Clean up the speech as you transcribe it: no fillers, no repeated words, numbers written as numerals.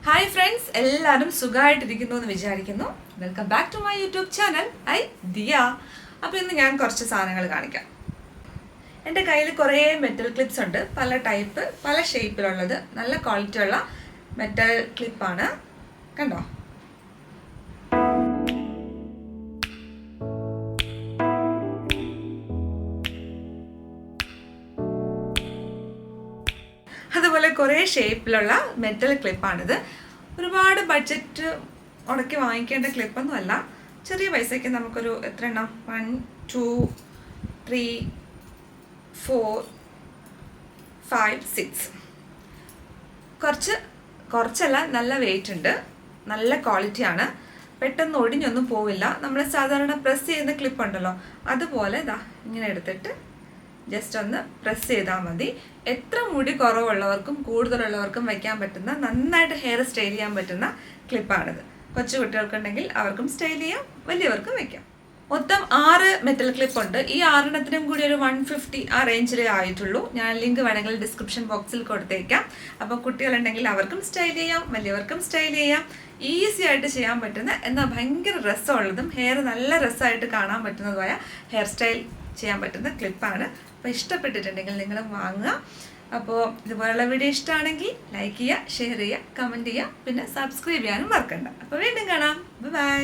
Hi friends, എല്ലാവരും സുഖമായിട്ടിരിക്കുന്നു എന്ന് വിചാരിക്കുന്നു. Welcome back to my YouTube channel Diya. അപ്പോൾ ഇന്ന് ഞാൻ കുറച്ച് സാധനങ്ങൾ കാണിക്കാം. എൻ്റെ കയ്യിൽ കുറേ മെറ്റൽ ക്ലിപ്സ് ഉണ്ട്, പല ടൈപ്പ് പല ഷേപ്പിലുള്ളത്. നല്ല ക്വാളിറ്റി ഉള്ള മെറ്റൽ ക്ലിപ്പാണ്, കണ്ടോ. അതുപോലെ കുറേ ഷേപ്പിലുള്ള മെറ്റൽ ക്ലിപ്പാണിത്. ഒരുപാട് ബഡ്ജറ്റ് ഉടക്കി വാങ്ങിക്കേണ്ട ക്ലിപ്പൊന്നും അല്ല. ചെറിയ പൈസയ്ക്ക് നമുക്കൊരു എത്ര എണ്ണം 1 2 3 4 5 6 കുറച്ചല്ല, നല്ല വെയിറ്റ് ഉണ്ട്, നല്ല ക്വാളിറ്റിയാണ്. പെട്ടെന്ന് ഒടിഞ്ഞൊന്നും പോവില്ല. നമ്മൾ സാധാരണ പ്രസ് ചെയ്യുന്ന ക്ലിപ്പ് ഉണ്ടല്ലോ, അതുപോലെ ഇതാ ഇങ്ങനെ എടുത്തിട്ട് ജസ്റ്റ് ഒന്ന് പ്രസ് ചെയ്താൽ മതി. എത്ര മുടി കുറവുള്ളവർക്കും കൂടുതലുള്ളവർക്കും വയ്ക്കാൻ പറ്റുന്ന, നന്നായിട്ട് ഹെയർ സ്റ്റൈൽ ചെയ്യാൻ പറ്റുന്ന ക്ലിപ്പാണിത്. കൊച്ചു കുട്ടികൾക്കുണ്ടെങ്കിൽ അവർക്കും സ്റ്റൈൽ ചെയ്യാം, വലിയവർക്കും വയ്ക്കാം. മൊത്തം 6 മെറ്റൽ ക്ലിപ്പ് ഉണ്ട്. ഈ 6 കൂടി ഒരു 150 ആ റേഞ്ചിലേ ആയിട്ടുള്ളൂ. ഞാൻ ലിങ്ക് വേണമെങ്കിൽ ഡിസ്ക്രിപ്ഷൻ ബോക്സിൽ കൊടുത്തേക്കാം. അപ്പോൾ കുട്ടികളുണ്ടെങ്കിൽ അവർക്കും സ്റ്റൈൽ ചെയ്യാം, വലിയവർക്കും സ്റ്റൈൽ ചെയ്യാം. ഈസി ആയിട്ട് ചെയ്യാൻ പറ്റുന്ന, എന്നാൽ ഭയങ്കര രസമുള്ളതും ഹെയർ നല്ല രസമായിട്ട് കാണാൻ പറ്റുന്നതുമായ ഹെയർ സ്റ്റൈൽ ചെയ്യാൻ പറ്റുന്ന ക്ലിപ്പാണ്. അപ്പോൾ ഇഷ്ടപ്പെട്ടിട്ടുണ്ടെങ്കിൽ നിങ്ങൾ വാങ്ങുക. അപ്പോൾ ഇതുപോലുള്ള വീഡിയോ ഇഷ്ടമാണെങ്കിൽ ലൈക്ക് ചെയ്യുക, ഷെയർ ചെയ്യുക, കമൻറ്റ് ചെയ്യുക, പിന്നെ സബ്സ്ക്രൈബ് ചെയ്യാനും മറക്കണ്ട. അപ്പോൾ വീണ്ടും കാണാം. ബൈ.